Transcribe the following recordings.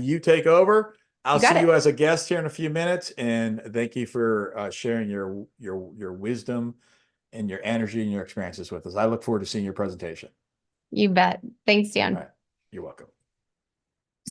you take over. I'll You got see you it. as a guest here in a few minutes, and thank you for sharing your wisdom and your energy and your experiences with us. I look forward to seeing your presentation. You bet. Thanks, All Dan. right. You're welcome.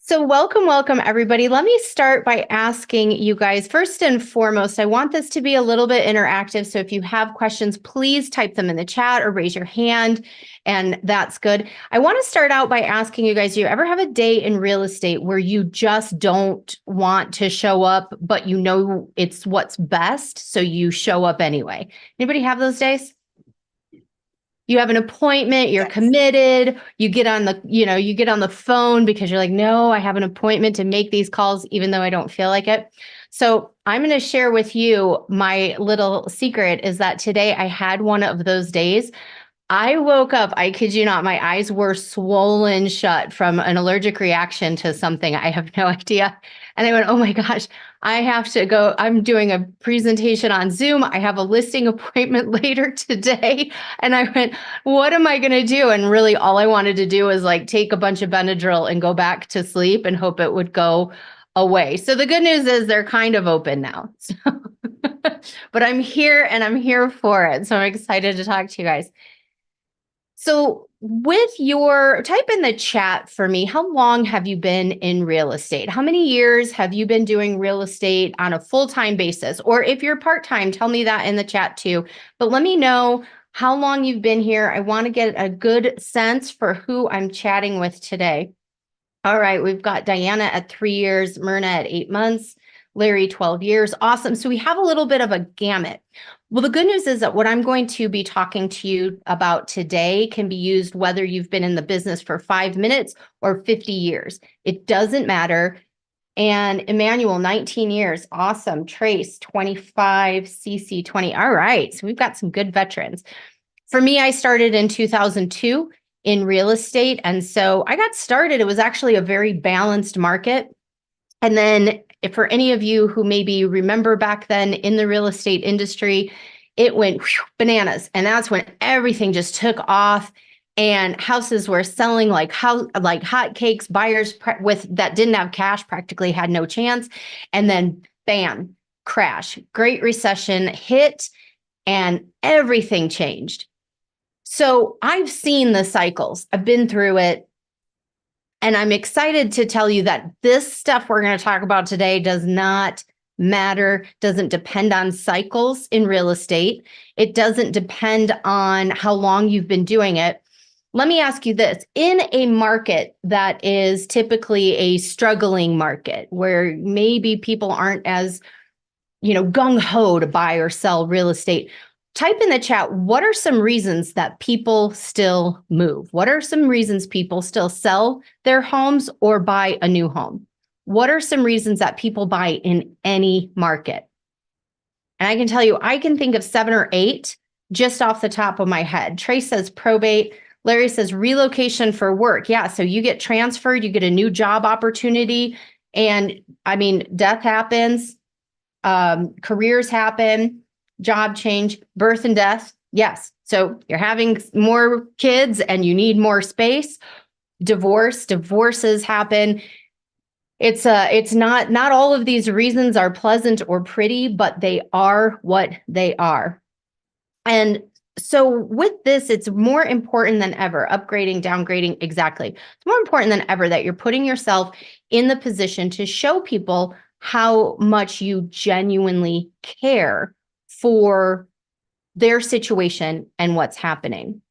So welcome, everybody. Let me start by asking you guys, first and foremost, I want this to be a little bit interactive. So if you have questions, please type them in the chat or raise your hand, and that's good. I want to start out by asking you guys, do you ever have a day in real estate where you just don't want to show up, but you know it's what's best, so you show up anyway? Anybody have those days? You have an appointment, you're committed, you get on the phone because you're like, no, I have an appointment to make these calls, even though I don't feel like it. So I'm going to share with you my little secret is that today I had one of those days. I woke up, I kid you not, my eyes were swollen shut from an allergic reaction to something. I have no idea. And I went, oh my gosh, I have to go. I'm doing a presentation on Zoom. I have a listing appointment later today. And I went, what am I going to do? And really all I wanted to do was like take a bunch of Benadryl and go back to sleep and hope it would go away. So the good news is they're kind of open now. So, but I'm here and I'm here for it. So I'm excited to talk to you guys. So type in the chat for me, how long have you been in real estate? How many years have you been doing real estate on a full-time basis? Or if you're part-time, tell me that in the chat too. But let me know how long you've been here. I want to get a good sense for who I'm chatting with today. All right, we've got Diana at 3 years, Myrna at 8 months, Larry 12 years. Awesome. So we have a little bit of a gamut. Well, the good news is that what I'm going to be talking to you about today can be used whether you've been in the business for 5 minutes or 50 years. It doesn't matter. And Emmanuel, 19 years. Awesome. Trace, 25, CC, 20. All right. So we've got some good veterans. For me, I started in 2002 in real estate. And so I got started. It was actually a very balanced market. And then for any of you who maybe remember back then in the real estate industry, it went bananas. And that's when everything just took off and houses were selling like hotcakes. Buyers that didn't have cash practically had no chance. And then bam, crash, Great Recession hit and everything changed. So I've seen the cycles. I've been through it. And I'm excited to tell you that this stuff we're going to talk about today does not matter, doesn't depend on cycles in real estate. It doesn't depend on how long you've been doing it. Let me ask you this. In a market that is typically a struggling market where maybe people aren't as, gung-ho to buy or sell real estate, type in the chat, what are some reasons that people still move? What are some reasons people still sell their homes or buy a new home? What are some reasons that people buy in any market? And I can tell you, I can think of 7 or 8 just off the top of my head. Trace says probate. Larry says relocation for work. Yeah, so you get transferred, you get a new job opportunity. And I mean, death happens, careers happen, job change, birth and death. Yes. So you're having more kids and you need more space. Divorces happen. It's not all of these reasons are pleasant or pretty, but they are what they are. And so with this, it's more important than ever, upgrading, downgrading, exactly. It's more important than ever that you're putting yourself in the position to show people how much you genuinely care for their situation and what's happening.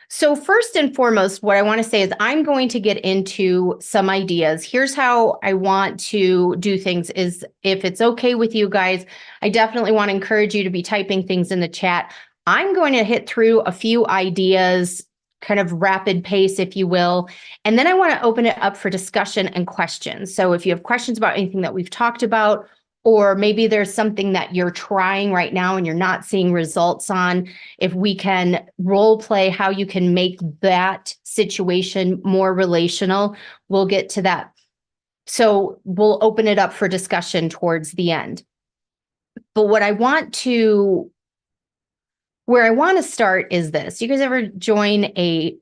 So first and foremost, what I want to say is I'm going to get into some ideas. Here's how I want to do things is if it's okay with you guys, I definitely want to encourage you to be typing things in the chat. I'm going to hit through a few ideas, kind of rapid pace, if you will. And then I want to open it up for discussion and questions. So if you have questions about anything that we've talked about, or maybe there's something that you're trying right now and you're not seeing results on, if we can role play how you can make that situation more relational, we'll get to that. So we'll open it up for discussion towards the end. But where I want to start is this. You guys ever join a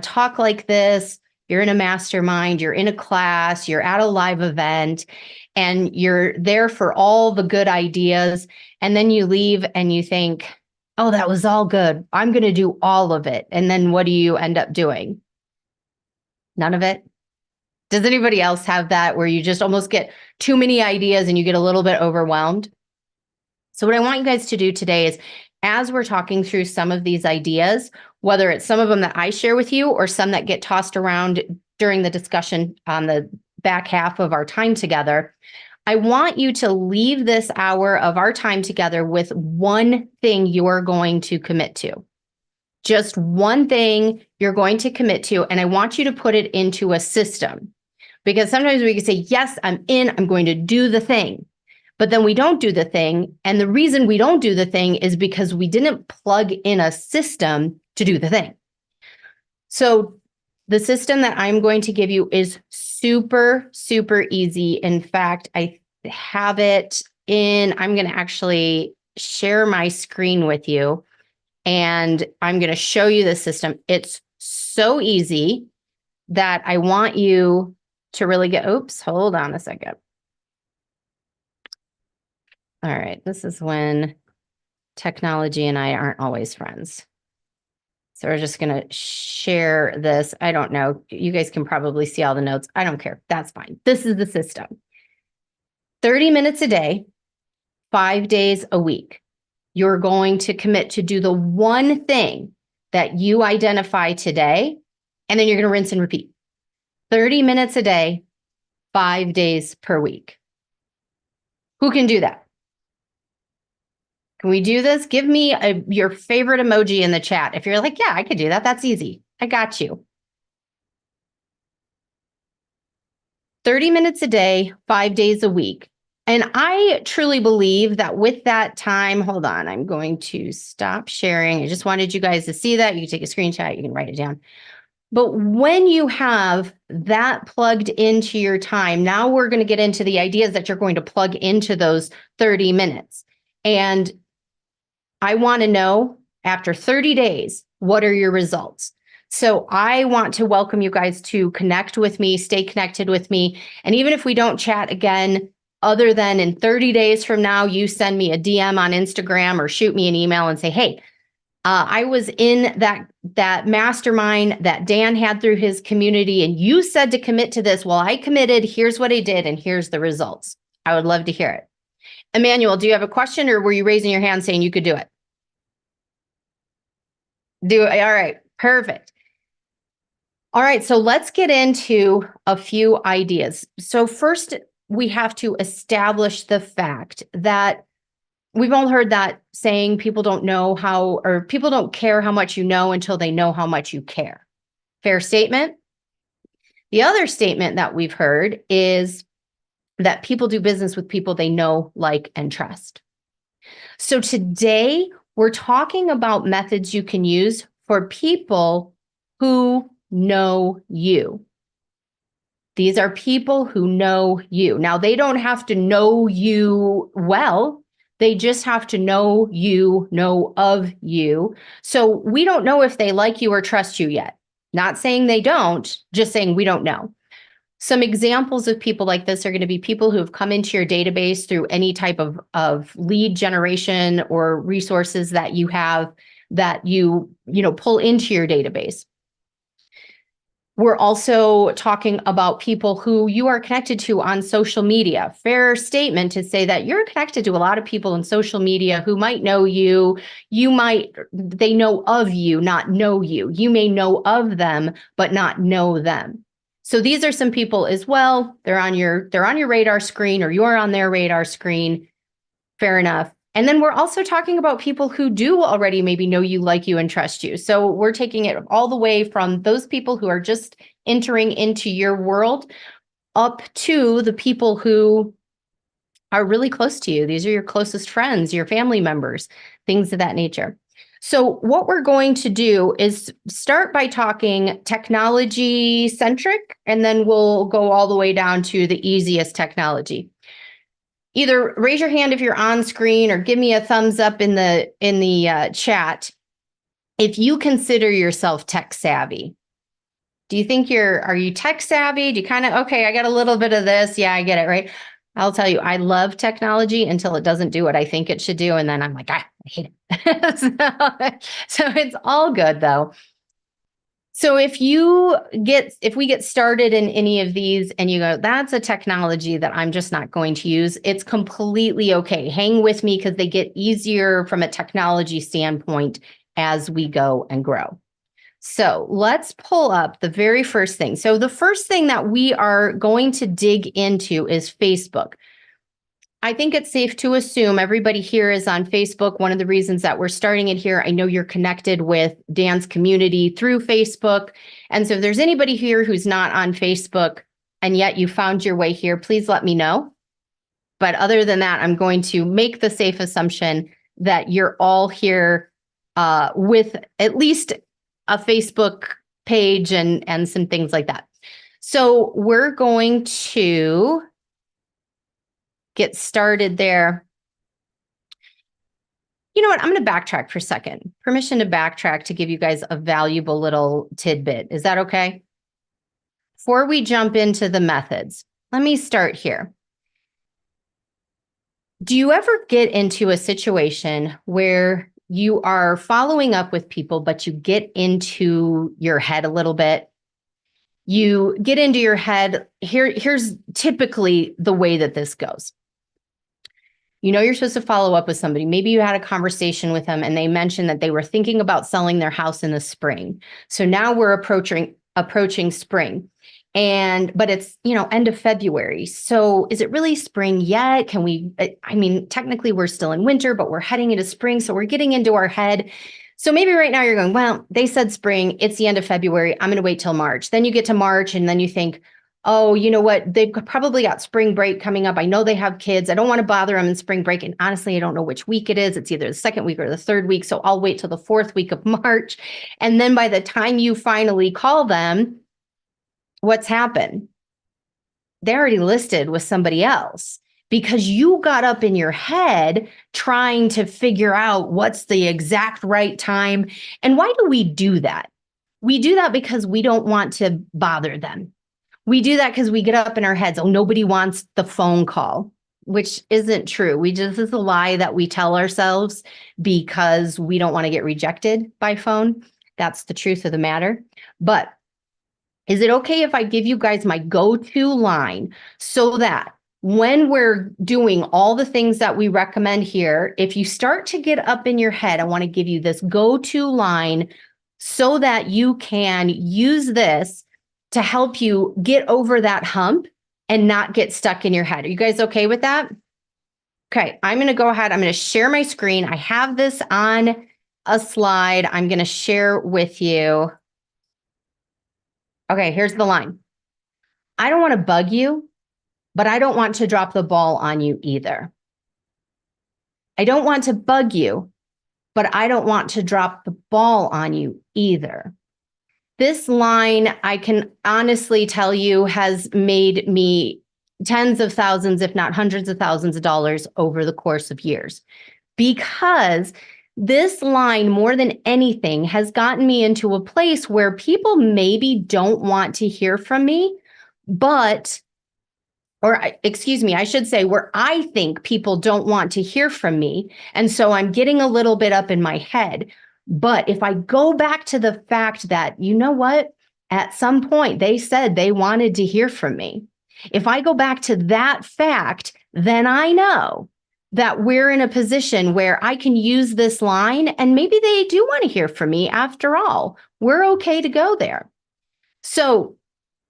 talk like this? you're in a mastermind, you're in a class, you're at a live event, and you're there for all the good ideas. And then you leave and you think, oh, that was all good. I'm going to do all of it. And then what do you end up doing? None of it. Does anybody else have that where you just almost get too many ideas and you get a little bit overwhelmed? So what I want you guys to do today is, as we're talking through some of these ideas, whether it's some of them that I share with you or some that get tossed around during the discussion on the back half of our time together, I want you to leave this hour of our time together with one thing you're going to commit to. Just one thing you're going to commit to, and I want you to put it into a system. Because sometimes we can say, yes, I'm in, I'm going to do the thing. But then we don't do the thing. And the reason we don't do the thing is because we didn't plug in a system to do the thing. So the system that I'm going to give you is super, super easy. In fact, I have it in, I'm going to actually share my screen with you, and I'm going to show you the system. It's so easy that I want you to really get, oops, hold on a second. All right, this is when technology and I aren't always friends. So we're just going to share this. I don't know. You guys can probably see all the notes. I don't care. That's fine. This is the system. 30 minutes a day, 5 days a week. You're going to commit to do the one thing that you identify today, and then you're going to rinse and repeat. 30 minutes a day, 5 days per week. Who can do that? Can we do this? Give me your favorite emoji in the chat. If you're like, yeah, I could do that. That's easy. I got you. 30 minutes a day, 5 days a week. And I truly believe that with that time, hold on, I'm going to stop sharing. I just wanted you guys to see that. You can take a screenshot, you can write it down. But when you have that plugged into your time, now we're going to get into the ideas that you're going to plug into those 30 minutes. And I want to know, after 30 days, what are your results? So I want to welcome you guys to connect with me, stay connected with me. And even if we don't chat again, other than in 30 days from now, you send me a DM on Instagram or shoot me an email and say, hey, I was in that mastermind that Dan had through his community, and you said to commit to this. Well, I committed. Here's what I did, and here's the results. I would love to hear it. Emmanuel, do you have a question, or were you raising your hand saying you could do it? Do it. All right. Perfect. All right. So let's get into a few ideas. So first, we have to establish the fact that we've all heard that saying, people don't know how, or people don't care how much you know until they know how much you care. Fair statement. The other statement that we've heard is that people do business with people they know, like, and trust. So today we're talking about methods you can use for people who know you. These are people who know you. Now, they don't have to know you well. They just have to know you, know of you. So we don't know if they like you or trust you yet. Not saying they don't, just saying we don't know. Some examples of people like this are going to be people who have come into your database through any type of lead generation or resources that you have that you pull into your database. We're also talking about people who you are connected to on social media. Fair statement to say that you're connected to a lot of people in social media who might know you. They know of you, not know you. You may know of them, but not know them. So these are some people as well. They're on your radar screen, or you're on their radar screen. Fair enough. And then we're also talking about people who do already maybe know you, like you, and trust you. So we're taking it all the way from those people who are just entering into your world up to the people who are really close to you. These are your closest friends, your family members, things of that nature. So what we're going to do is start by talking technology centric, and then we'll go all the way down to the easiest technology. Either raise your hand if you're on screen, or give me a thumbs up in the chat if you consider yourself tech savvy. Do you think are you tech savvy? Do you kind of, okay, I got a little bit of this. Yeah, I get it, right? I'll tell you, I love technology until it doesn't do what I think it should do. And then I'm like, I hate it. So it's all good though. So if we get started in any of these and you go, that's a technology that I'm just not going to use, it's completely okay. Hang with me because they get easier from a technology standpoint as we go and grow. So let's pull up the very first thing. So the first thing that we are going to dig into is Facebook. I think it's safe to assume everybody here is on Facebook. One of the reasons that we're starting it here, I know you're connected with Dan's community through Facebook. And so if there's anybody here who's not on Facebook and yet you found your way here, please let me know. But other than that, I'm going to make the safe assumption that you're all here with at least a Facebook page and some things like that. So we're going to get started there. You know what? I'm going to backtrack for a second. Permission to backtrack to give you guys a valuable little tidbit. Is that okay? Before we jump into the methods, let me start here. Do you ever get into a situation where you are following up with people, but you get into your head a little bit? You get into your head. Here's typically the way that this goes. You know, you're supposed to follow up with somebody. Maybe you had a conversation with them and they mentioned that they were thinking about selling their house in the spring. So now we're approaching spring. But it's, end of February. So is it really spring yet? Technically we're still in winter, but we're heading into spring. So we're getting into our head. So maybe right now you're going, well, they said spring, it's the end of February. I'm going to wait till March. Then you get to March and then you think, oh, you know what? They've probably got spring break coming up. I know they have kids. I don't want to bother them in spring break. And honestly, I don't know which week it is. It's either the second week or the third week. So I'll wait till the fourth week of March. And then by the time you finally call them, what's happened? They're already listed with somebody else because you got up in your head trying to figure out what's the exact right time. And why do we do that? We do that because we don't want to bother them. We do that because we get up in our heads, oh, nobody wants the phone call, which isn't true. This is a lie that we tell ourselves because we don't want to get rejected by phone. That's the truth of the matter. But is it okay if I give you guys my go-to line so that when we're doing all the things that we recommend here, if you start to get up in your head, I want to give you this go-to line so that you can use this to help you get over that hump and not get stuck in your head. Are you guys okay with that? Okay, I'm going to go ahead. I'm going to share my screen. I have this on a slide. I'm going to share with you. Okay, here's the line. I don't want to bug you, but I don't want to drop the ball on you either. I don't want to bug you, but I don't want to drop the ball on you either. This line, I can honestly tell you, has made me tens of thousands, if not hundreds of thousands of dollars over the course of years. Because this line, more than anything, has gotten me into a place where people maybe don't want to hear from me, I should say where I think people don't want to hear from me. And so I'm getting a little bit up in my head. But if I go back to the fact that, you know what, at some point they said they wanted to hear from me. If I go back to that fact, then I know that we're in a position where I can use this line and maybe they do want to hear from me after all. We're okay to go there. So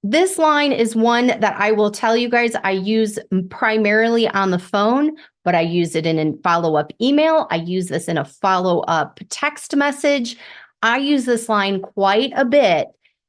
this line is one that I will tell you guys I use primarily on the phone, but I use it in a follow-up email. I use this in a follow-up text message. I use this line quite a bit,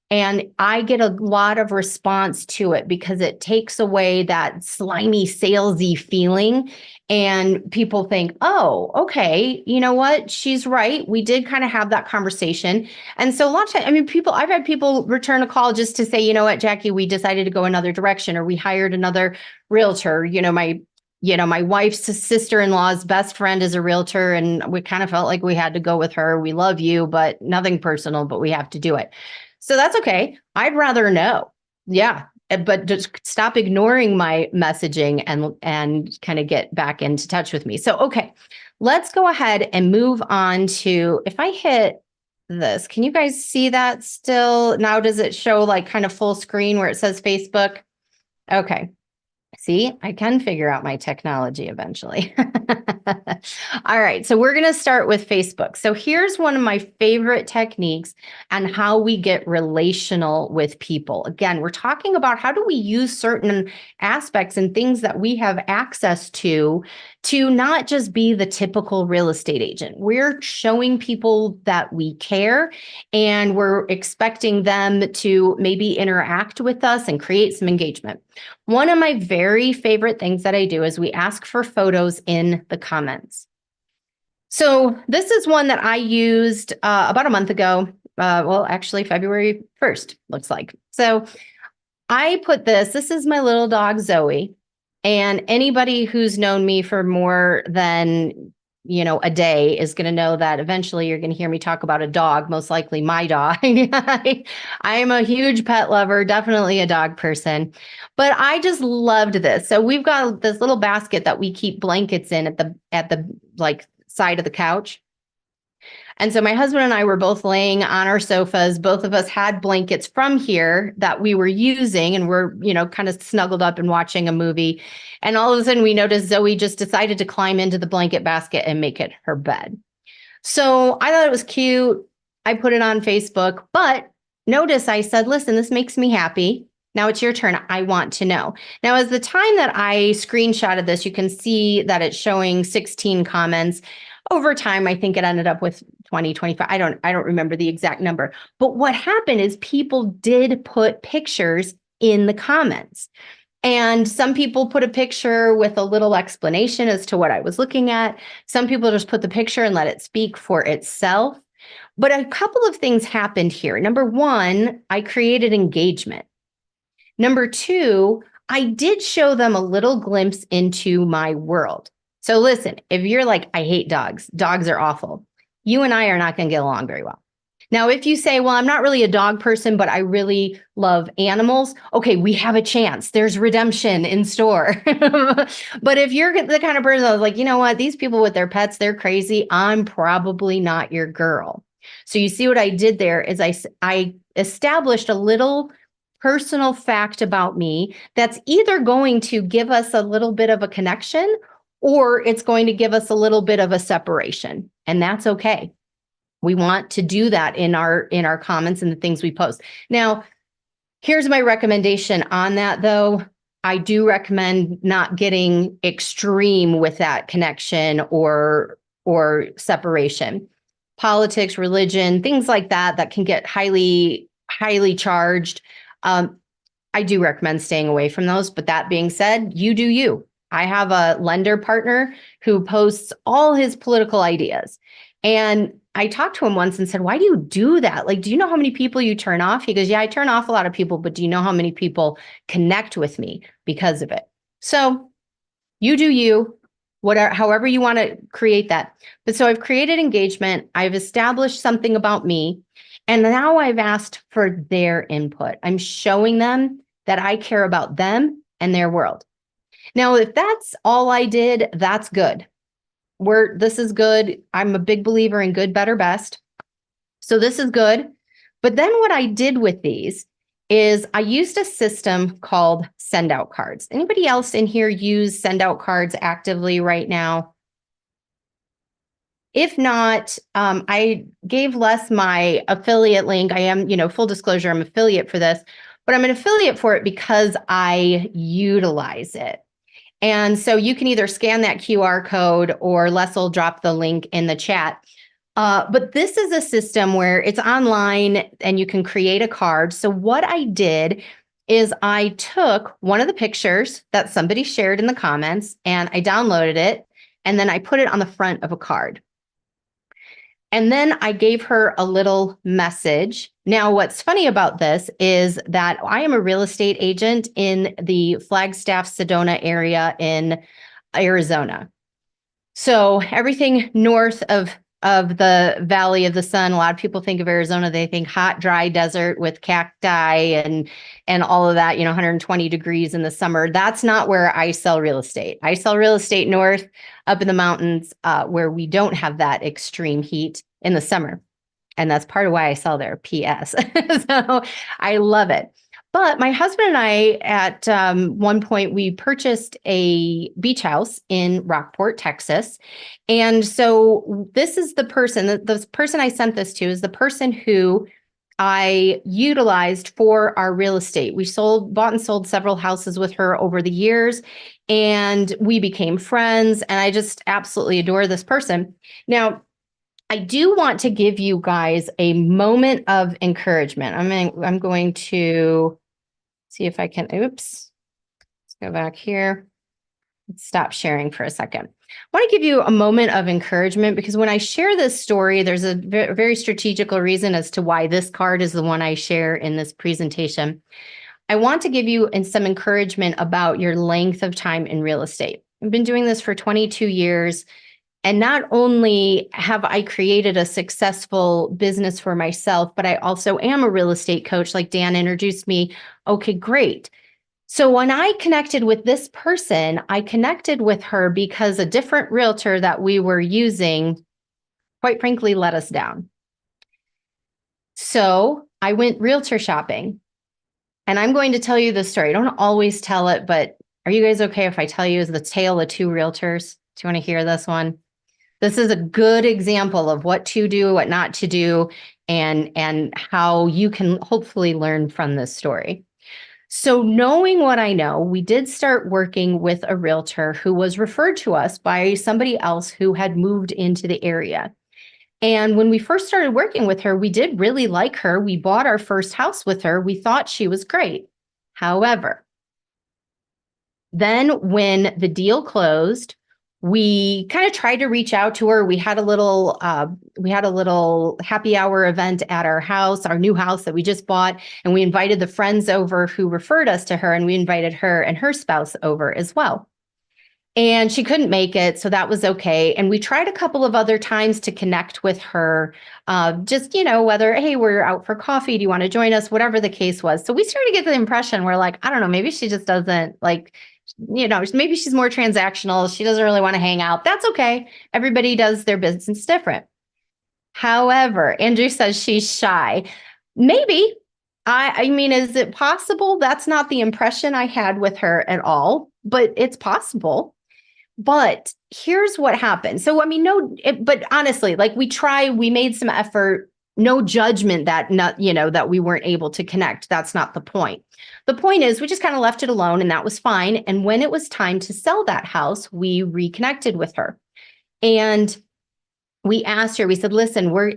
and I get a lot of response to it because it takes away that slimy, salesy feeling. And people think, oh, okay, you know what? She's right. We did kind of have that conversation. And so a lot of times, I've had people return a call just to say, you know what, Jackie, we decided to go another direction, or we hired another realtor. My wife's sister-in-law's best friend is a realtor, and we kind of felt like we had to go with her. We love you, but nothing personal, but we have to do it. So that's okay. I'd rather know. Yeah. But just stop ignoring my messaging and kind of get back into touch with me. So, okay, let's go ahead and move on to, if I hit this, can you guys see that still? Now, does it show like kind of full screen where it says Facebook? Okay. See, I can figure out my technology eventually. All right, so we're going to start with Facebook. So here's one of my favorite techniques and how we get relational with people. Again, we're talking about how do we use certain aspects and things that we have access to not just be the typical real estate agent. We're showing people that we care and we're expecting them to maybe interact with us and create some engagement. One of my very favorite things that I do is we ask for photos in the comments. So this is one that I used about a month ago. Well, actually February 1st, looks like. So I put this is my little dog, Zoe. And anybody who's known me for more than, a day is going to know that eventually you're going to hear me talk about a dog, most likely my dog. I am a huge pet lover, definitely a dog person, but I just loved this. So we've got this little basket that we keep blankets in at the like side of the couch. And so my husband and I were both laying on our sofas. Both of us had blankets from here that we were using and we're, kind of snuggled up and watching a movie. And all of a sudden we noticed Zoe just decided to climb into the blanket basket and make it her bed. So I thought it was cute. I put it on Facebook, but notice I said, listen, this makes me happy. Now it's your turn. I want to know. Now, as the time that I screenshotted this, you can see that it's showing 16 comments. Over time, I think it ended up with 20, 25. I don't remember the exact number. But what happened is people did put pictures in the comments. And some people put a picture with a little explanation as to what I was looking at. Some people just put the picture and let it speak for itself. But a couple of things happened here. Number one, I created engagement. Number two, I did show them a little glimpse into my world. So listen, if you're like, I hate dogs, dogs are awful, you and I are not going to get along very well. Now, if you say, well, I'm not really a dog person, but I really love animals. Okay, we have a chance. There's redemption in store. But if you're the kind of person that's like, you know what, these people with their pets, they're crazy. I'm probably not your girl. So you see what I did there is I established a little personal fact about me that's either going to give us a little bit of a connection or it's going to give us a little bit of a separation. And that's okay. We want to do that in our comments and the things we post. Now, here's my recommendation on that though. I do recommend not getting extreme with that connection or separation. Politics, religion, things like that can get highly charged. I do recommend staying away from those. But that being said, you do you. I have a lender partner who posts all his political ideas. And I talked to him once and said, why do you do that? Like, do you know how many people you turn off? He goes, yeah, I turn off a lot of people, but do you know how many people connect with me because of it? So you do you, whatever, however you want to create that. But so I've created engagement. I've established something about me. And now I've asked for their input. I'm showing them that I care about them and their world. Now, if that's all I did, that's good. This is good. I'm a big believer in good, better, best. So this is good. But then what I did with these is I used a system called send out cards. Anybody else in here use send out cards actively right now? If not, I gave Les my affiliate link. I am, full disclosure, I'm affiliate for this, but I'm an affiliate for it because I utilize it. And so you can either scan that QR code or Les will drop the link in the chat. But this is a system where it's online and you can create a card. So what I did is I took one of the pictures that somebody shared in the comments and I downloaded it and then I put it on the front of a card. And then I gave her a little message. Now, what's funny about this is that I am a real estate agent in the Flagstaff, Sedona area in Arizona. So everything north of of the Valley of the Sun. A lot of people think of Arizona, they think hot, dry desert with cacti and all of that, 120 degrees in the summer. That's not where I sell real estate. I sell real estate north up in the mountains where we don't have that extreme heat in the summer. And that's part of why I sell there, PS. So I love it. But my husband and I, at one point, we purchased a beach house in Rockport, Texas. And so this is the person I sent this to is the person who I utilized for our real estate. We bought and sold several houses with her over the years, and we became friends. And I just absolutely adore this person. Now, I do want to give you guys a moment of encouragement. I'm going to see if I can, let's go back here. Let's stop sharing for a second. I want to give you a moment of encouragement because when I share this story, there's a very strategical reason as to why this card is the one I share in this presentation. I want to give you some encouragement about your length of time in real estate. I've been doing this for 22 years. And not only have I created a successful business for myself, but I also am a real estate coach, like Dan introduced me. Okay, great. So when I connected with this person, I connected with her because a different realtor that we were using, quite frankly, let us down. So I went realtor shopping. And I'm going to tell you this story. I don't always tell it, but are you guys okay if I tell you the tale of two realtors? Do you want to hear this one? This is a good example of what to do, what not to do, and how you can hopefully learn from this story. So knowing what I know, we did start working with a realtor who was referred to us by somebody else who had moved into the area. And when we first started working with her, we did really like her. We bought our first house with her. We thought she was great. However, then when the deal closed, we kind of tried to reach out to her. We had a little happy hour event at our house, our new house that we just bought, and we invited the friends over who referred us to her, and we invited her and her spouse over as well. And she couldn't make it, so that was okay. And we tried a couple of other times to connect with her, just, whether, hey, we're out for coffee, do you want to join us, whatever the case was. So we started to get the impression, we're like, I don't know, maybe she just doesn't maybe she's more transactional. She doesn't really want to hang out. That's okay. Everybody does their business different. However, Andrew says she's shy. Maybe. I mean, is it possible? That's not the impression I had with her at all, but it's possible. But here's what happened. So, I mean, but honestly, we made some effort, no judgment that we weren't able to connect. That's not the point. The point is we just kind of left it alone, and that was fine. And when it was time to sell that house, we reconnected with her. And we asked her, we said, listen, we're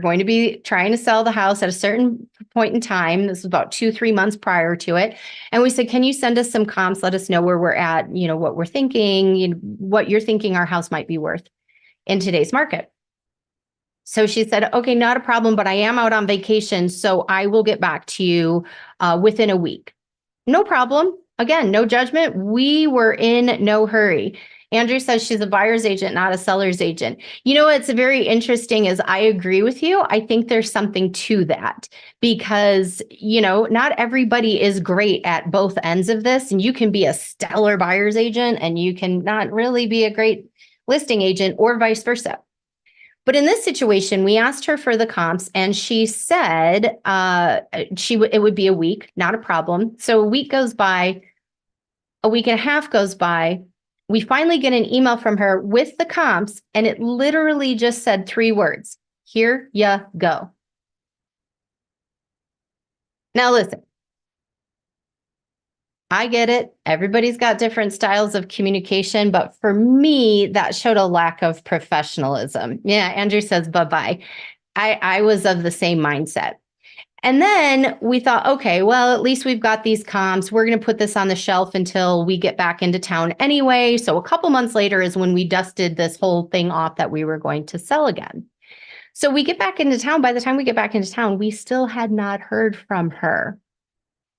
going to be trying to sell the house at a certain point in time. This was about 2-3 months prior to it. And we said, can you send us some comps? Let us know where we're at, what we're thinking, what you're thinking our house might be worth in today's market. So she said, okay, not a problem, but I am out on vacation, so I will get back to you within a week. No problem. Again, no judgment. We were in no hurry. Andrew says she's a buyer's agent, not a seller's agent. What's very interesting is I agree with you. I think there's something to that because, not everybody is great at both ends of this. And you can be a stellar buyer's agent and you can not really be a great listing agent or vice versa. But in this situation, we asked her for the comps and she said it would be a week, not a problem. So a week goes by, a week and a half goes by. We finally get an email from her with the comps, and it literally just said 3 words: here ya go. Now listen, I get it. Everybody's got different styles of communication, but for me, that showed a lack of professionalism. Yeah, Andrew says bye-bye. I was of the same mindset. And then we thought, okay, well, at least we've got these comps. We're going to put this on the shelf until we get back into town anyway. So a couple months later is when we dusted this whole thing off that we were going to sell again. So we get back into town. By the time we get back into town, we still had not heard from her.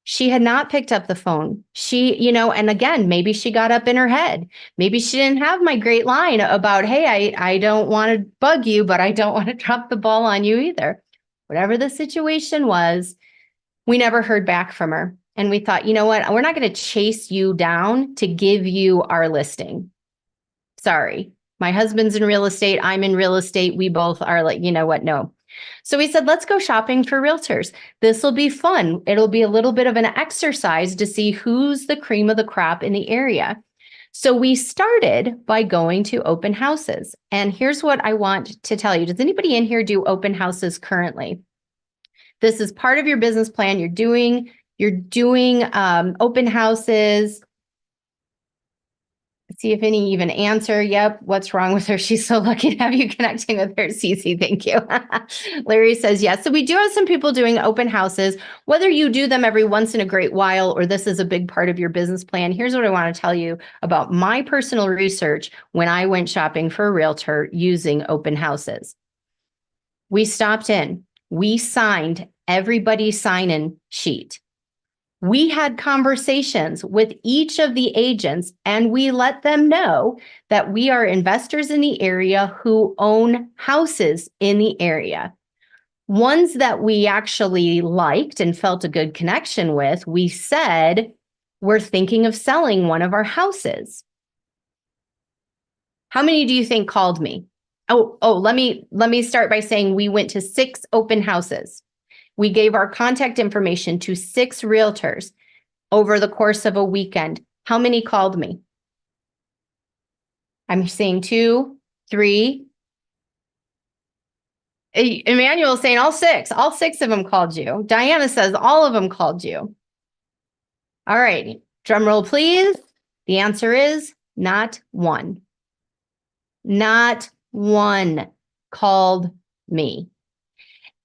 She had not picked up the phone. And again, maybe she got up in her head. Maybe she didn't have my great line about, hey, I don't want to bug you, but I don't want to drop the ball on you either. Whatever the situation was, we never heard back from her. And we thought, you know what? We're not going to chase you down to give you our listing. Sorry. My husband's in real estate. I'm in real estate. We both are like, you know what? No. So we said, let's go shopping for realtors. This will be fun. It'll be a little bit of an exercise to see who's the cream of the crop in the area. So we started by going to open houses. And here's what I want to tell you. Does anybody in here do open houses currently? This is part of your business plan. You're doing open houses. See if any even answer. Yep. What's wrong with her? She's so lucky to have you connecting with her. Cece, thank you. Larry says yes. So we do have some people doing open houses, whether you do them every once in a great while or this is a big part of your business plan. Here's what I want to tell you about my personal research when I went shopping for a realtor using open houses. We stopped in. We signed everybody's sign-in sheet. We had conversations with each of the agents and we let them know that we are investors in the area who own houses in the area. Ones that we actually liked and felt a good connection with, we said, we're thinking of selling one of our houses. How many do you think called me? Let me start by saying we went to 6 open houses. We gave our contact information to 6 realtors over the course of a weekend. How many called me? I'm saying 2, 3. Emmanuel's saying all 6. All 6 of them called you. Diana says all of them called you. All right. Drum roll, please. The answer is not one. Not one called me.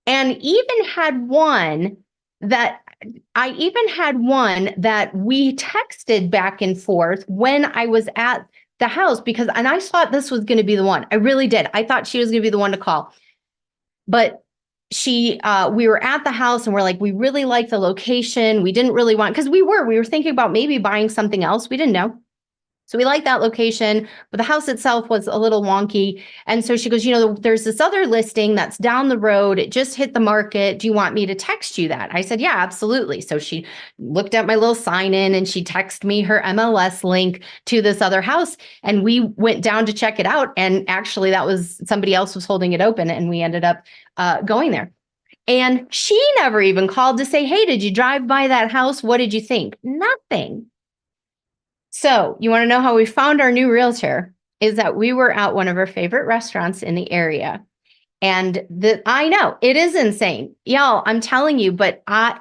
And even had one that we texted back and forth when I was at the house and I thought this was going to be the one. I really did. I thought she was going to be the one to call. But we were at the house and we're like, we really like the location. We didn't really want, because we were thinking about maybe buying something else. We didn't know. So we liked that location, but the house itself was a little wonky. And so she goes, there's this other listing that's down the road. It just hit the market. Do you want me to text you that? I said, yeah, absolutely. So she looked at my little sign in and she texted me her MLS link to this other house. And we went down to check it out. And actually that was somebody else was holding it open and we ended up going there. And she never even called to say, hey, did you drive by that house? What did you think? Nothing. So you want to know how we found our new realtor is that we were at one of our favorite restaurants in the area. And I know it is insane. Y'all, I'm telling you, but I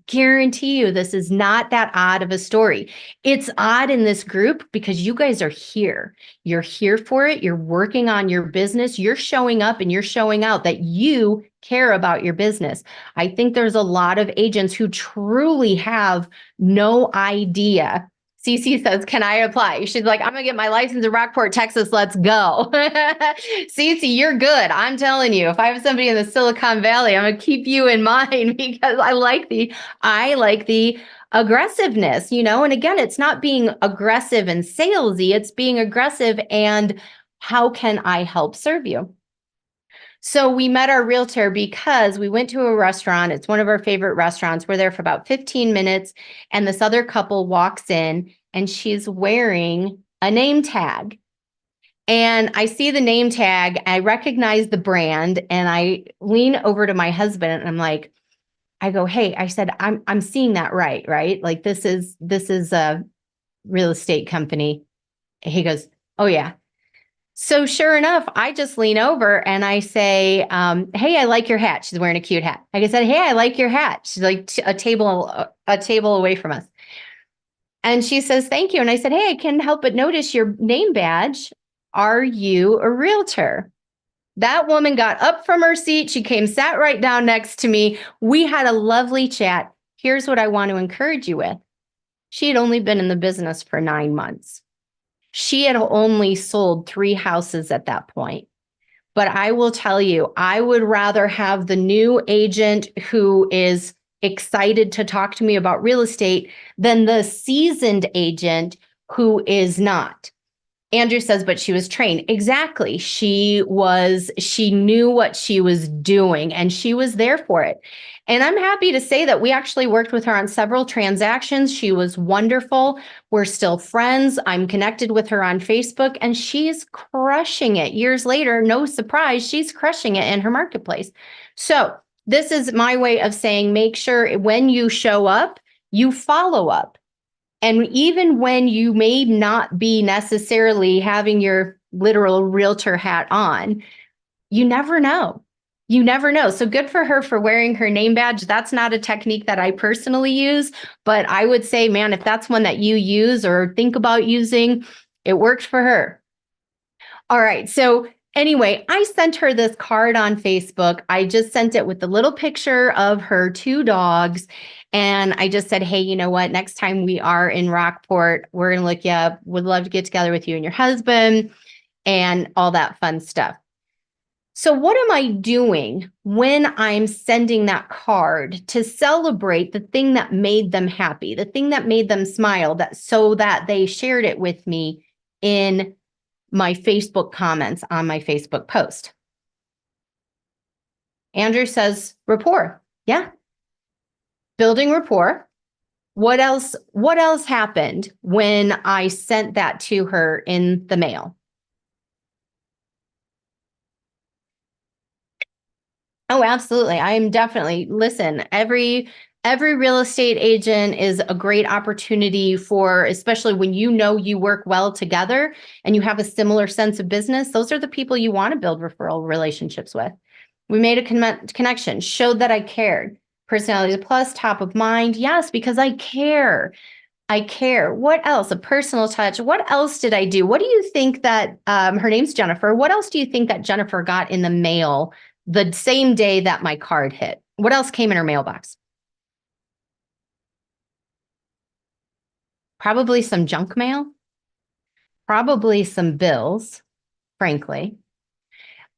guarantee you this is not that odd of a story. It's odd in this group because you guys are here. You're here for it. You're working on your business. You're showing up and you're showing out that you care about your business. I think there's a lot of agents who truly have no idea. Cece says, can I apply? She's like, I'm going to get my license in Rockport, Texas. Let's go. Cece, you're good. I'm telling you, if I have somebody in the Silicon Valley, I'm going to keep you in mind because I like the aggressiveness, and again, it's not being aggressive and salesy. It's being aggressive and how can I help serve you? So we met our realtor because we went to a restaurant. It's one of our favorite restaurants. We're there for about 15 minutes and this other couple walks in and she's wearing a name tag. And I see the name tag, I recognize the brand and I lean over to my husband and I'm like, I go, hey, I said, I'm seeing that right? Like this is a real estate company. And he goes, oh yeah. So sure enough, I just lean over and I say, hey, I like your hat. She's wearing a cute hat. I said, hey, I like your hat. She's like a table away from us. And she says, thank you. And I said, hey, I can't help but notice your name badge. Are you a realtor? That woman got up from her seat. She came, sat right down next to me. We had a lovely chat. Here's what I want to encourage you with. She had only been in the business for 9 months. She had only sold 3 houses at that point. But I will tell you, I would rather have the new agent who is excited to talk to me about real estate than the seasoned agent who is not. Andrew says, but she was trained. Exactly. She knew what she was doing and she was there for it. And I'm happy to say that we actually worked with her on several transactions. She was wonderful. We're still friends. I'm connected with her on Facebook and she's crushing it. Years later, no surprise, she's crushing it in her marketplace. So this is my way of saying, make sure when you show up, you follow up. And even when you may not be necessarily having your literal realtor hat on, you never know. You never know. So good for her for wearing her name badge. That's not a technique that I personally use, but I would say, man, if that's one that you use or think about using, it worked for her. All right. So anyway, I sent her this card on Facebook. I just sent it with the little picture of her 2 dogs. And I just said, hey, you know what? Next time we are in Rockport, we're going to look you up. Would love to get together with you and your husband and all that fun stuff. So what am I doing when I'm sending that card to celebrate the thing that made them happy, the thing that made them smile, so that they shared it with me in my Facebook comments on my Facebook post? Andrew says, rapport. Yeah. Building rapport. What else happened when I sent that to her in the mail? Oh, absolutely. I'm definitely, listen, every real estate agent is a great opportunity for, especially when you know you work well together and you have a similar sense of business, those are the people you want to build referral relationships with. We made a connection, showed that I cared. Personality plus, top of mind. Yes, because I care. I care. What else? A personal touch. What else did I do? What do you think that, her name's Jennifer. What else do you think that Jennifer got in the mail the same day that my card hit? What else came in her mailbox? Probably some junk mail. Probably some bills, frankly.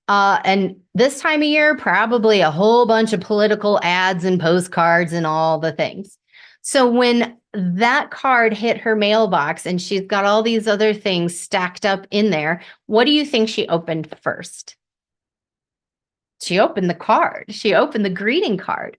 And this time of year, probably a whole bunch of political ads and postcards and all the things. So when that card hit her mailbox and she's got all these other things stacked up in there, what do you think she opened first? She opened the card. She opened the greeting card.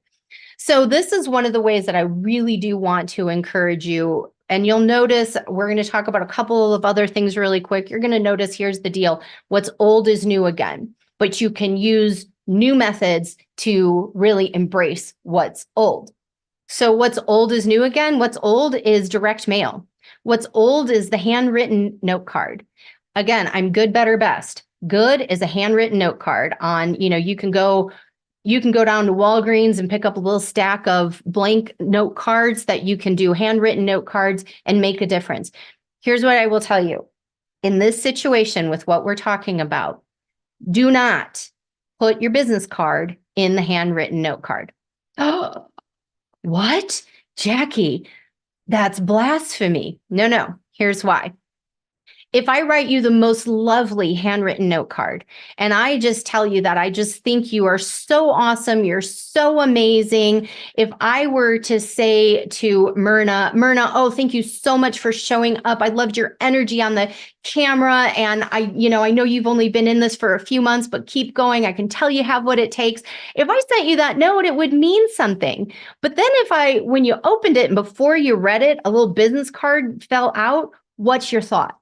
So this is one of the ways that I really do want to encourage you. And you'll notice we're going to talk about a couple of other things really quick. You're going to notice, here's the deal. What's old is new again, but you can use new methods to really embrace what's old. So what's old is new again. What's old is direct mail. What's old is the handwritten note card. Again, I'm good, better, best. Good is a handwritten note card on, you can go down to Walgreens and pick up a little stack of blank note cards that you can do handwritten note cards and make a difference. Here's what I will tell you. In this situation with what we're talking about, do not put your business card in the handwritten note card. Oh, what? Jackie, that's blasphemy. No. Here's why. If I write you the most lovely handwritten note card and I just tell you that I just think you are so awesome, you're so amazing. If I were to say to Myrna, oh, thank you so much for showing up. I loved your energy on the camera. And I know you've only been in this for a few months, but keep going. I can tell you have what it takes. If I sent you that note, it would mean something. But then when you opened it and before you read it, a little business card fell out, what's your thought?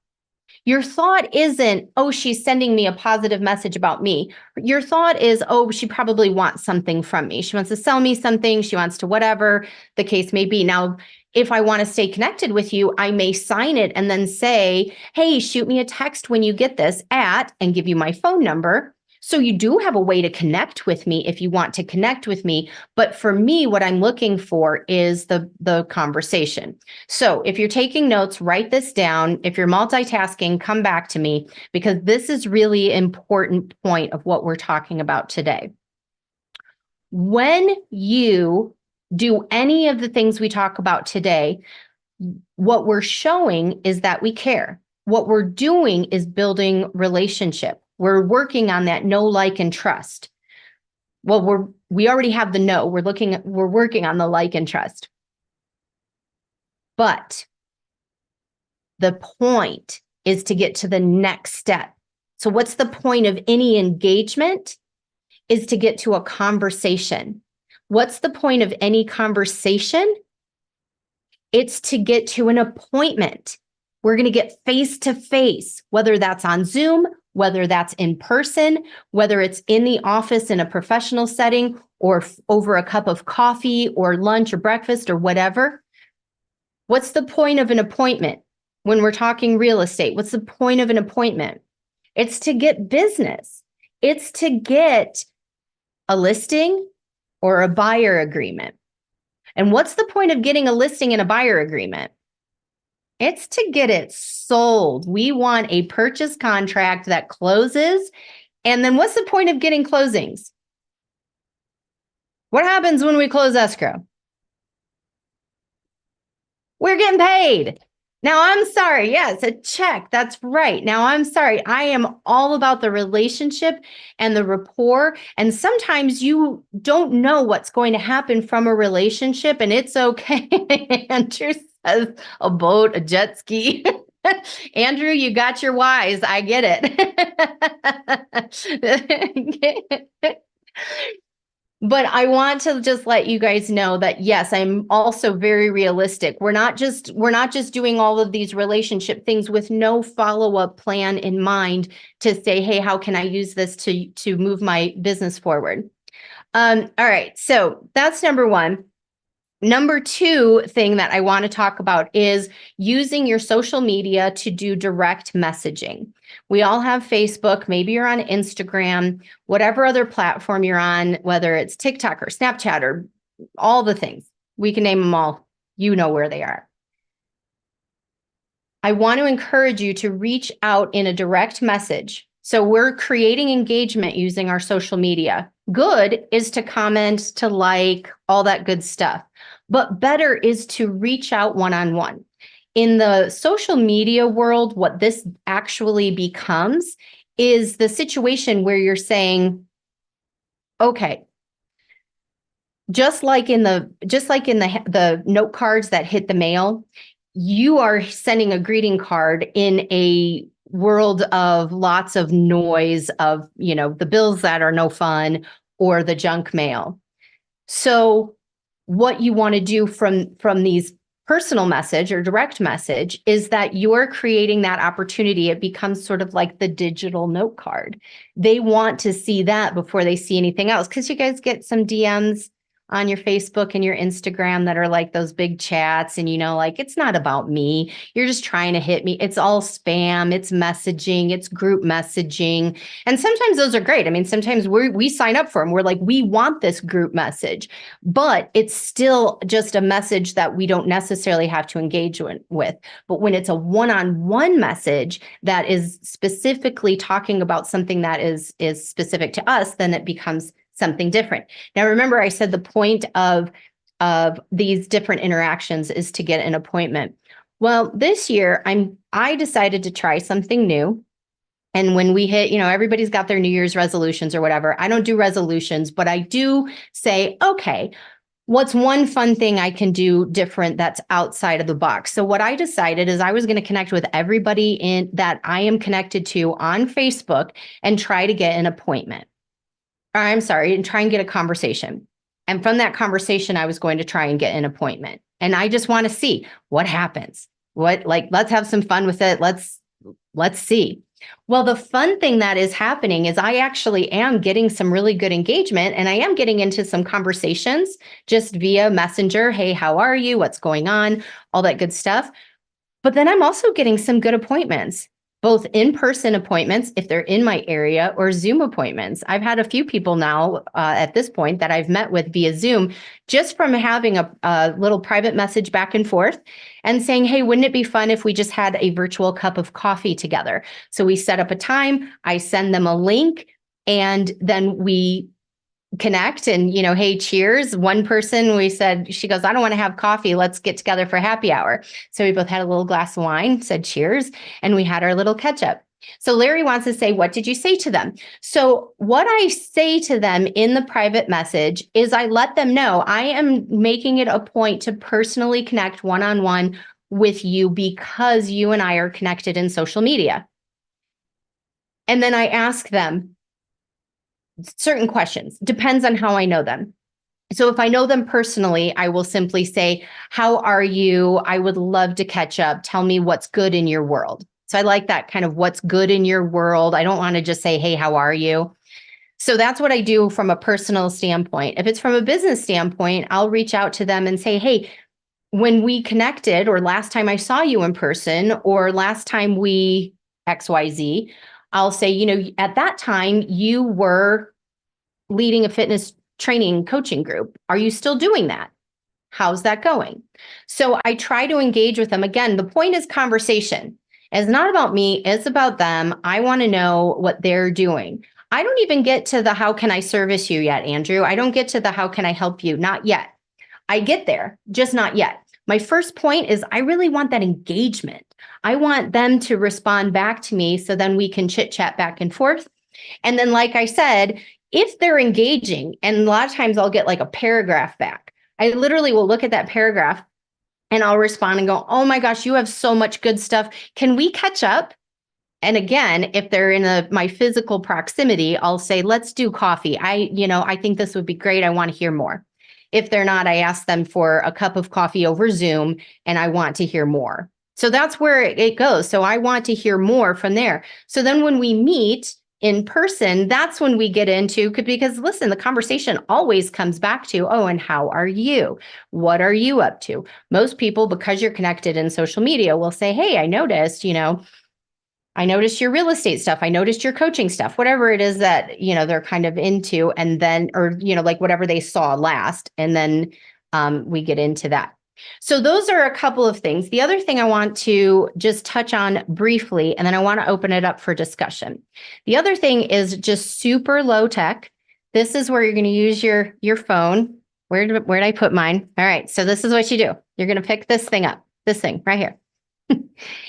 Your thought isn't, oh, she's sending me a positive message about me. Your thought is, oh, she probably wants something from me. She wants to sell me something. She wants to whatever the case may be. Now, if I want to stay connected with you, I may sign it and then say, hey, shoot me a text when you get this and give you my phone number. So you do have a way to connect with me if you want to connect with me. But for me, what I'm looking for is the conversation. So if you're taking notes, write this down. If you're multitasking, come back to me because this is really important point of what we're talking about today. When you do any of the things we talk about today, what we're showing is that we care. What we're doing is building relationship. We're working on that know, like, and trust. Well, we already have the no. We're working on the like and trust. But the point is to get to the next step. So what's the point of any engagement? Is to get to a conversation. What's the point of any conversation? It's to get to an appointment. We're going to get face to face, whether that's on Zoom, whether that's in person, whether it's in the office in a professional setting, or over a cup of coffee or lunch or breakfast or whatever. What's the point of an appointment when we're talking real estate? What's the point of an appointment? It's to get business. It's to get a listing or a buyer agreement. And what's the point of getting a listing and a buyer agreement? It's to get it sold. We want a purchase contract that closes. And then what's the point of getting closings? What happens when we close escrow? We're getting paid. Now, I'm sorry. Yes, a check. That's right. Now, I'm sorry. I am all about the relationship and the rapport. And sometimes you don't know what's going to happen from a relationship, and it's okay. Andrew says a boat, a jet ski. Andrew, you got your whys. I get it. But I want to just let you guys know that, yes, I'm also very realistic. We're not just doing all of these relationship things with no follow-up plan in mind to say, hey, how can I use this to move my business forward? All right, so that's number one. Number two thing that I want to talk about is using your social media to do direct messaging. We all have Facebook, maybe you're on Instagram, whatever other platform you're on, whether it's TikTok or Snapchat or all the things. We can name them all. You know where they are. I want to encourage you to reach out in a direct message. So we're creating engagement using our social media. Good is to comment, to like, all that good stuff. But better is to reach out one-on-one. In the social media world, what this actually becomes is the situation where you're saying, okay, just like in the note cards that hit the mail, you are sending a greeting card in a world of lots of noise of, the bills that are no fun or the junk mail. So what you want to do from these personal message or direct message is that you're creating that opportunity. It becomes sort of like the digital note card. They want to see that before they see anything else, because you guys get some DMs on your Facebook and your Instagram that are like those big chats, and like, it's not about me. You're just trying to hit me. It's all spam, it's messaging, it's group messaging. And sometimes those are great. I mean, sometimes we sign up for them. We're like, we want this group message, but it's still just a message that we don't necessarily have to engage with. But when it's a one-on-one message that is specifically talking about something that is specific to us, then it becomes something different. Now, remember, I said the point of these different interactions is to get an appointment. Well, this year, I decided to try something new. And when we hit, everybody's got their New Year's resolutions or whatever. I don't do resolutions, but I do say, okay, what's one fun thing I can do different that's outside of the box? So what I decided is I was going to connect with everybody that I am connected to on Facebook and try to get an appointment. And try and get a conversation. And from that conversation, I was going to try and get an appointment. And I just want to see what happens. Let's have some fun with it. Let's see. Well, the fun thing that is happening is I actually am getting some really good engagement, and I am getting into some conversations just via Messenger. Hey, how are you? What's going on? All that good stuff. But then I'm also getting some good appointments, both in-person appointments, if they're in my area, or Zoom appointments. I've had a few people now at this point that I've met with via Zoom, just from having a little private message back and forth and saying, hey, wouldn't it be fun if we just had a virtual cup of coffee together? So we set up a time, I send them a link, and then we connect and, hey, cheers. One person, she goes, I don't want to have coffee. Let's get together for happy hour. So we both had a little glass of wine, said cheers, and we had our little catch up. So Larry wants to say, what did you say to them? So what I say to them in the private message is I let them know I am making it a point to personally connect one-on-one with you because you and I are connected in social media. And then I ask them certain questions, depends on how I know them. So if I know them personally, I will simply say, how are you? I would love to catch up. Tell me what's good in your world. So I like that kind of what's good in your world. I don't want to just say, hey, how are you? So that's what I do from a personal standpoint. If it's from a business standpoint, I'll reach out to them and say, hey, when we connected, or last time I saw you in person, or last time we XYZ, I'll say, you know, at that time you were leading a fitness training coaching group. Are you still doing that? How's that going? So I try to engage with them. Again, the point is conversation. It's not about me, it's about them. I want to know what they're doing. I don't even get to the how can I service you yet, Andrew. I don't get to the how can I help you? Not yet. I get there, just not yet. My first point is I really want that engagement. I want them to respond back to me so then we can chit chat back and forth. And then, like I said, if they're engaging, and a lot of times I'll get like a paragraph back, I literally will look at that paragraph and I'll respond and go, oh my gosh, you have so much good stuff. Can we catch up? And again, if they're in my physical proximity, I'll say, let's do coffee. I think this would be great. I want to hear more. If they're not, I ask them for a cup of coffee over Zoom and I want to hear more. So that's where it goes. So I want to hear more from there. So then when we meet in person, that's when we get into, because listen, the conversation always comes back to, oh, and how are you? What are you up to? Most people, because you're connected in social media, will say, hey, I noticed your real estate stuff. I noticed your coaching stuff, whatever it is that, they're kind of into, and then, or, like whatever they saw last. And then we get into that. So those are a couple of things. The other thing I want to just touch on briefly, and then I want to open it up for discussion. The other thing is just super low tech. This is where you're going to use your phone. Where did I put mine? All right. So this is what you do. You're going to pick this thing up, this thing right here.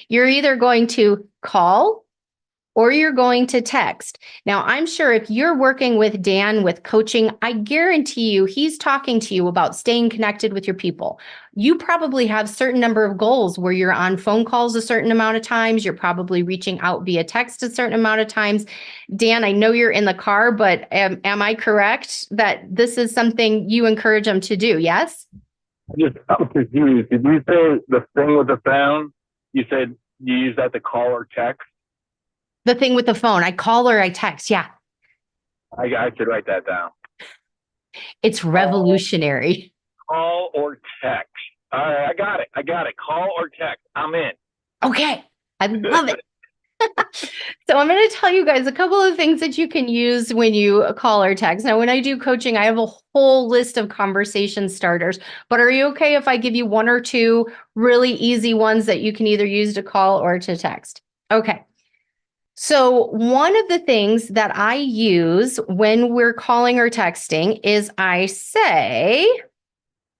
You're either going to call or you're going to text. Now, I'm sure if you're working with Dan with coaching, I guarantee you he's talking to you about staying connected with your people. You probably have a certain number of goals where you're on phone calls a certain amount of times. You're probably reaching out via text a certain amount of times. Dan, I know you're in the car, but am I correct that this is something you encourage them to do? Yes? I'm confused. Did you say the thing with the phone? You said you use that to call or text? The thing with the phone, I call or I text. Yeah. I should write that down. It's revolutionary. Call or text. All right, I got it. Call or text. I'm in. Okay. I love it. So I'm going to tell you guys a couple of things that you can use when you call or text. Now, when I do coaching, I have a whole list of conversation starters, but are you okay if I give you one or two really easy ones that you can either use to call or to text? Okay. So one of the things that I use when we're calling or texting is I say,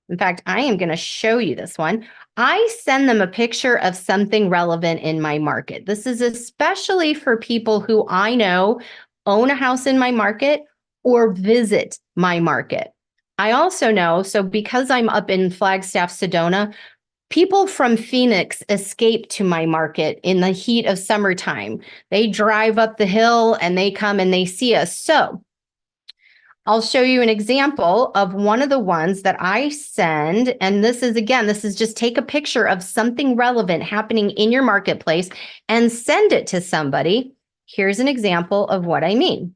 in fact, I am going to show you this one. I send them a picture of something relevant in my market. This is especially for people who I know own a house in my market or visit my market. I also know, so because I'm up in Flagstaff, Sedona, people from Phoenix escape to my market in the heat of summertime. They drive up the hill and they come and they see us. So I'll show you an example of one of the ones that I send. And this is just take a picture of something relevant happening in your marketplace and send it to somebody. Here's an example of what I mean.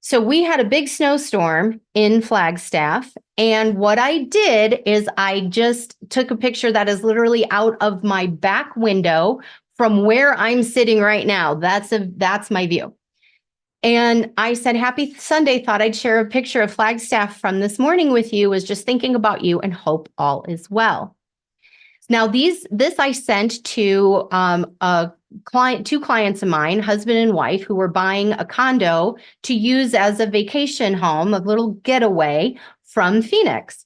So we had a big snowstorm in Flagstaff. And what I did is I just took a picture that is literally out of my back window from where I'm sitting right now. That's my view. And I said, happy Sunday, thought I'd share a picture of Flagstaff from this morning with you, was just thinking about you and hope all is well. Now, this I sent to two clients of mine, husband and wife, who were buying a condo to use as a vacation home, a little getaway from Phoenix.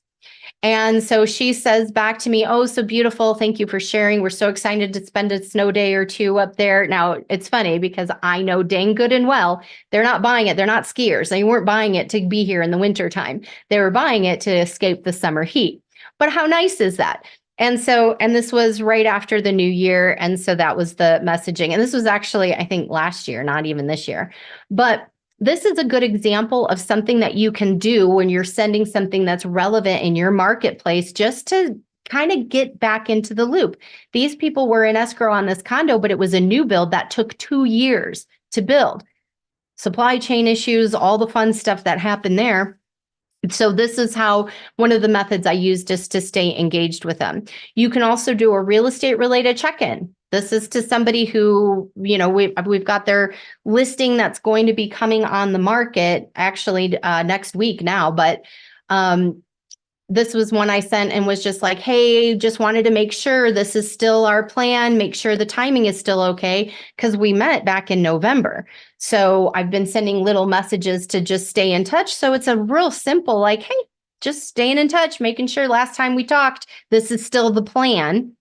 And so she says back to me, "Oh, so beautiful. Thank you for sharing. We're so excited to spend a snow day or two up there." Now, it's funny because I know dang good and well, they're not buying it. They're not skiers. They weren't buying it to be here in the wintertime. They were buying it to escape the summer heat. But how nice is that? And this was right after the new year. And so that was the messaging. And this was actually, I think, last year, not even this year. But this is a good example of something that you can do when you're sending something that's relevant in your marketplace, just to kind of get back into the loop. These people were in escrow on this condo, but it was a new build that took 2 years to build. Supply chain issues, all the fun stuff that happened there. So this is how one of the methods I use just to stay engaged with them. You can also do a real estate related check-in. This is to somebody who, we've got their listing that's going to be coming on the market actually next week now, but this was one I sent and was just like, "Hey, just wanted to make sure this is still our plan, make sure the timing is still okay," because we met back in November. So I've been sending little messages to just stay in touch. So it's a real simple, like, "Hey, just staying in touch, making sure last time we talked, this is still the plan."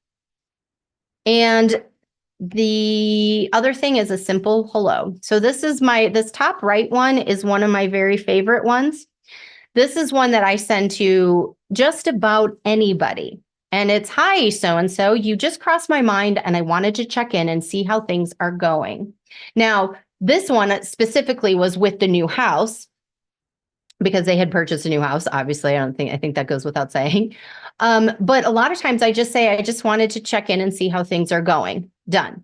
And the other thing is a simple hello. So this top right one is one of my very favorite ones. This is one that I send to just about anybody. And it's, "Hi, so-and-so, you just crossed my mind and I wanted to check in and see how things are going." Now, this one specifically was with the new house because they had purchased a new house. Obviously, I think that goes without saying. But a lot of times I just say, "I just wanted to check in and see how things are going." Done.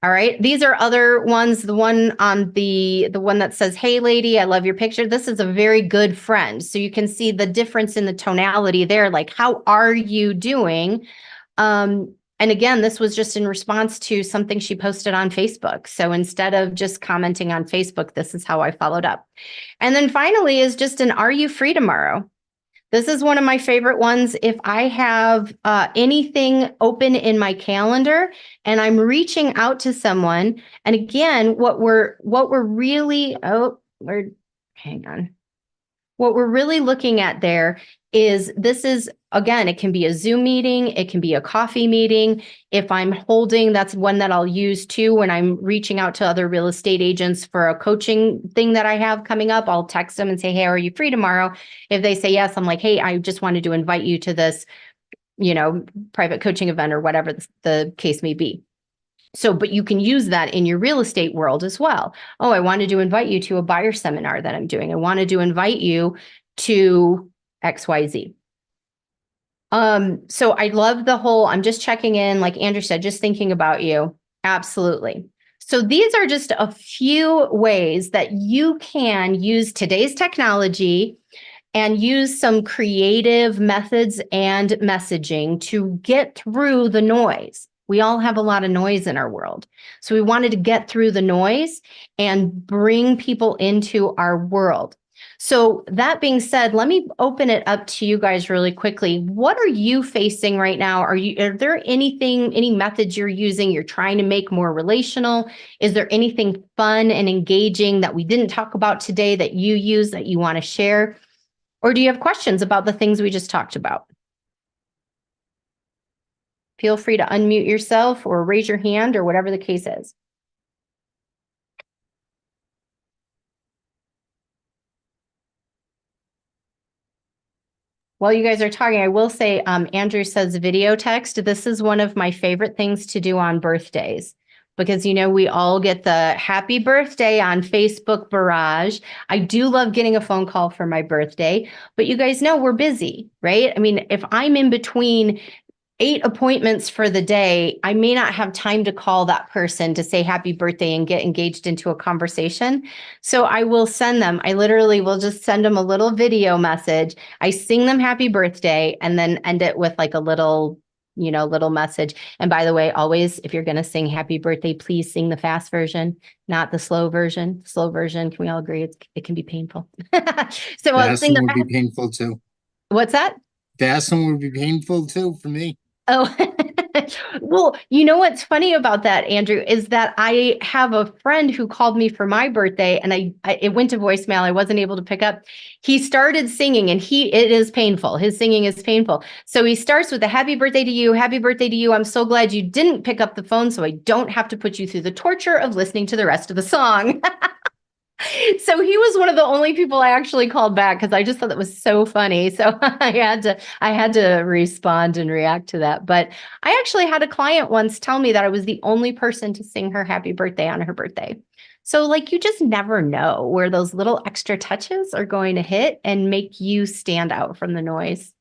All right. These are other ones. The one on the one that says, "Hey lady, I love your picture." This is a very good friend. So you can see the difference in the tonality there. Like, "How are you doing?" And again, this was just in response to something she posted on Facebook. So instead of just commenting on Facebook, this is how I followed up. And then finally is just an, "Are you free tomorrow?" This is one of my favorite ones. If I have anything open in my calendar and I'm reaching out to someone, and again, what we're really, hang on. What we're really looking at there is, this is, again, it can be a Zoom meeting, it can be a coffee meeting. If I'm holding, that's one that I'll use too when I'm reaching out to other real estate agents for a coaching thing that I have coming up. I'll text them and say, "Hey, are you free tomorrow?" If they say yes, I'm like, "Hey, I just wanted to invite you to this, private coaching event," or whatever the case may be. So, but you can use that in your real estate world as well. "Oh, I wanted to invite you to a buyer seminar that I'm doing. I wanted to invite you to XYZ." So I love the whole, "I'm just checking in," like Andrew said, "just thinking about you." Absolutely. So these are just a few ways that you can use today's technology and use some creative methods and messaging to get through the noise. We all have a lot of noise in our world. So we wanted to get through the noise and bring people into our world. So that being said, let me open it up to you guys really quickly. What are you facing right now? Are there any methods you're using, you're trying to make more relational? Is there anything fun and engaging that we didn't talk about today that you use that you want to share? Or do you have questions about the things we just talked about? Feel free to unmute yourself or raise your hand or whatever the case is. While you guys are talking, I will say, Andrew says video text. This is one of my favorite things to do on birthdays, because, we all get the happy birthday on Facebook barrage. I do love getting a phone call for my birthday, but you guys know we're busy, right? I mean, if I'm in between 8 appointments for the day, I may not have time to call that person to say happy birthday and get engaged into a conversation. So I will send them, I literally will just send them a little video message. I sing them happy birthday and then end it with like a little message. And by the way, always, if you're going to sing happy birthday, please sing the fast version, not the slow version. Slow version, can we all agree it can be painful? So I'll sing would be painful too. What's that? Fast one would be painful too for me. Oh, Well, you know what's funny about that, Andrew, is that I have a friend who called me for my birthday, and it went to voicemail. I wasn't able to pick up. He started singing, and it is painful. His singing is painful. So he starts with a happy birthday to you. Happy birthday to you. I'm so glad you didn't pick up the phone, so I don't have to put you through the torture of listening to the rest of the song. So he was one of the only people I actually called back because I just thought that was so funny. So I had to respond and react to that. But I actually had a client once tell me that I was the only person to sing her happy birthday on her birthday. So like, you just never know where those little extra touches are going to hit and make you stand out from the noise.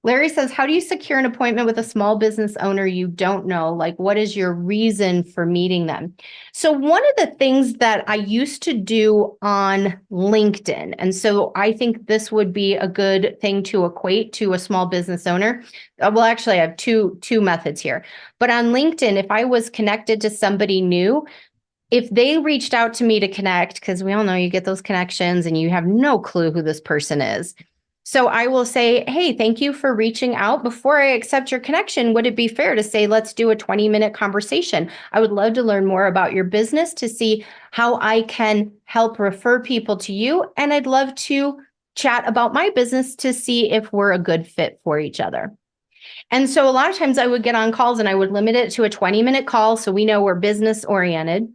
Larry says, how do you secure an appointment with a small business owner you don't know? Like, what is your reason for meeting them? So one of the things that I used to do on LinkedIn, and so I think this would be a good thing to equate to a small business owner. Well, actually, I have two methods here. But on LinkedIn, if I was connected to somebody new, if they reached out to me to connect, because we all know you get those connections and you have no clue who this person is. So I will say, hey, thank you for reaching out. Before I accept your connection, would it be fair to say, let's do a 20-minute conversation? I would love to learn more about your business to see how I can help refer people to you. And I'd love to chat about my business to see if we're a good fit for each other. And so a lot of times I would get on calls and I would limit it to a 20-minute call. So we know we're business oriented.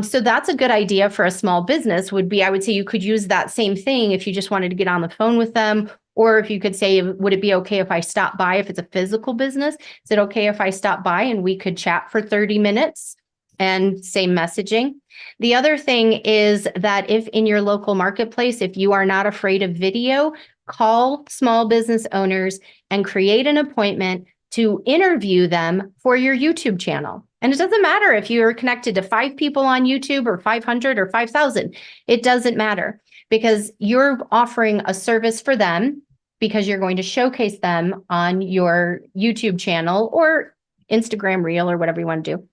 So that's a good idea for a small business would be, I would say you could use that same thing if you just wanted to get on the phone with them, or if you could say, would it be okay if I stop by if it's a physical business? Is it okay if I stop by and we could chat for 30 minutes? And same messaging. The other thing is that if in your local marketplace, if you are not afraid of video, call small business owners and create an appointment to interview them for your YouTube channel. And it doesn't matter if you're connected to 5 people on YouTube or 500 or 5,000. It doesn't matter because you're offering a service for them because you're going to showcase them on your YouTube channel or Instagram Reel or whatever you want to do.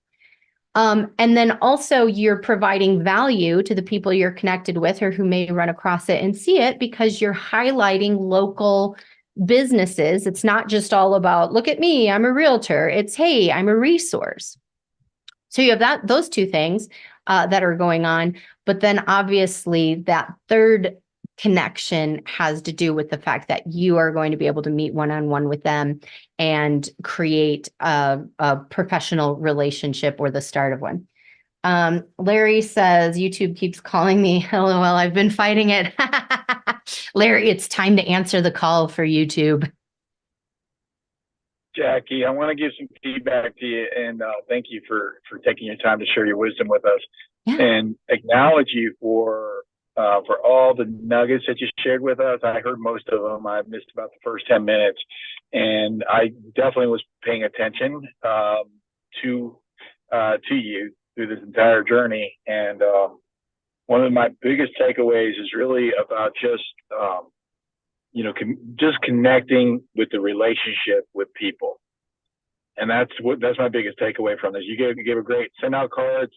And then also you're providing value to the people you're connected with or who may run across it and see it because you're highlighting local businesses. It's not just all about, look at me, I'm a realtor. It's, hey, I'm a resource. So you have those two things that are going on. But then obviously that third connection has to do with the fact that you are going to be able to meet one-on-one with them and create a professional relationship or the start of one. Larry says, YouTube keeps calling me. LOL, I've been fighting it. Larry, it's time to answer the call for YouTube. Jackie, I want to give some feedback to you and thank you for taking your time to share your wisdom with us and acknowledge you for all the nuggets that you shared with us. I heard most of them. I missed about the first 10 minutes and I definitely was paying attention to you through this entire journey. And one of my biggest takeaways is really about just connecting with the relationship with people. And that's my biggest takeaway from this. You gave a great send out cards.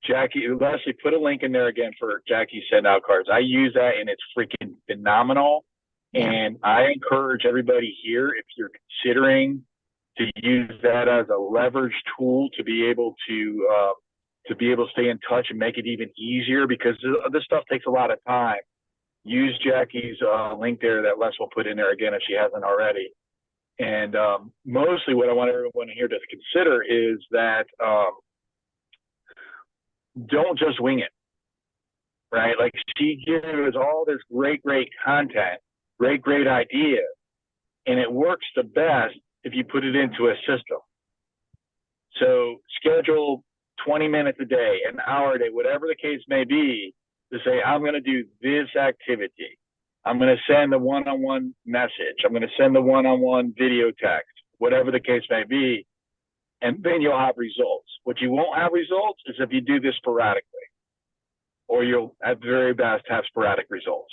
Jackie, Leslie, put a link in there again for Jackie send out cards. I use that and it's freaking phenomenal. And I encourage everybody here, if you're considering to use that as a leverage tool to be able to stay in touch and make it even easier, because this stuff takes a lot of time. Use Jackie's link there that Les will put in there again if she hasn't already. And mostly what I want everyone here to consider is that don't just wing it, right? Like she gives all this great content, great ideas, and it works the best if you put it into a system. So schedule 20 minutes a day, an hour a day, whatever the case may be, to say, I'm going to do this activity. I'm going to send a one-on-one message. I'm going to send a one-on-one video text, whatever the case may be. And then you'll have results. What you won't have results is if you do this sporadically, or you'll at the very best have sporadic results.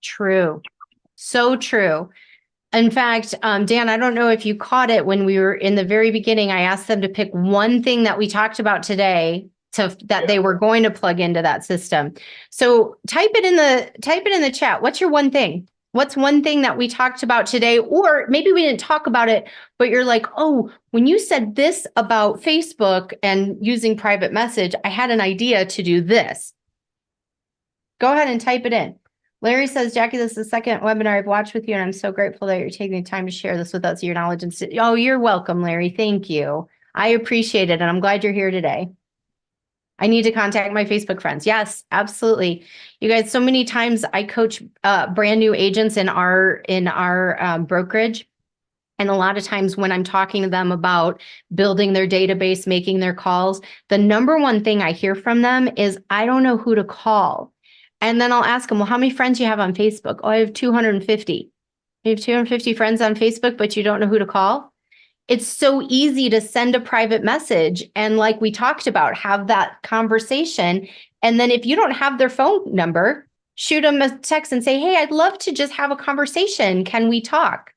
True. So true. In fact, Dan, I don't know if you caught it when we were in the very beginning. I asked them to pick one thing that we talked about today they were going to plug into that system. So type it in the chat. What's your one thing? What's one thing that we talked about today, or maybe we didn't talk about it, but you're like, oh, when you said this about Facebook and using private message, I had an idea to do this. Go ahead and type it in. Larry says, Jackie, this is the second webinar I've watched with you, and I'm so grateful that you're taking the time to share this with us, your knowledge. And oh, you're welcome, Larry. Thank you. I appreciate it, and I'm glad you're here today. I need to contact my Facebook friends. Yes, absolutely. You guys, so many times I coach brand new agents in our brokerage. And a lot of times when I'm talking to them about building their database, making their calls, the number one thing I hear from them is, I don't know who to call. And then I'll ask them, well, how many friends do you have on Facebook? Oh, I have 250. You have 250 friends on Facebook, but you don't know who to call? It's so easy to send a private message and, like we talked about, have that conversation. And then if you don't have their phone number, shoot them a text and say, hey, I'd love to just have a conversation. Can we talk?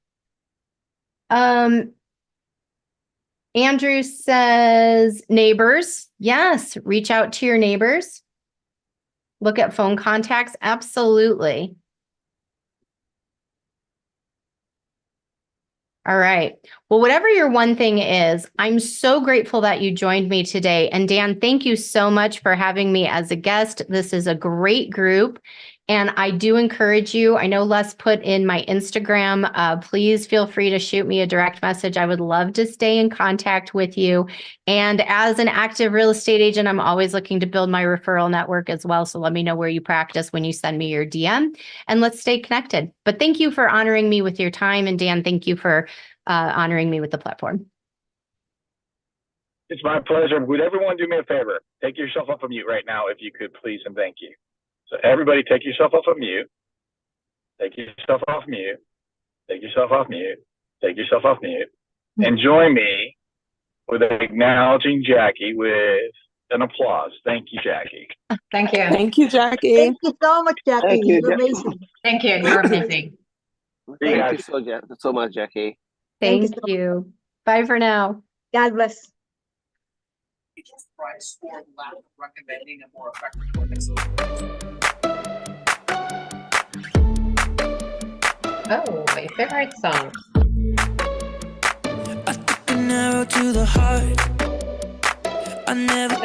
Andrew says neighbors. Yes, reach out to your neighbors. Look at phone contacts. Absolutely. All right. Well, whatever your one thing is, I'm so grateful that you joined me today. And Dan, thank you so much for having me as a guest. This is a great group. And I do encourage you, I know Les put in my Instagram, please feel free to shoot me a direct message. I would love to stay in contact with you. And as an active real estate agent, I'm always looking to build my referral network as well. So let me know where you practice when you send me your DM, and let's stay connected. But thank you for honoring me with your time. And Dan, thank you for honoring me with the platform. It's my pleasure. Would everyone do me a favor? Take yourself off of mute right now, if you could, please, and thank you. So everybody take yourself off of mute. Take yourself off mute. Take yourself off mute. Take yourself off mute. And join me with acknowledging Jackie with an applause. Thank you, Jackie. Thank you. Thank you, Jackie. Thank you so much, Jackie. Thank you, You're Jackie. amazing. Thank you. You're amazing. Thank you so much, Jackie. Thank you Thank so you. Bye for now. God bless. Price for lack of recommending a more effective Oh, my favorite song. I took an arrow to the heart. I never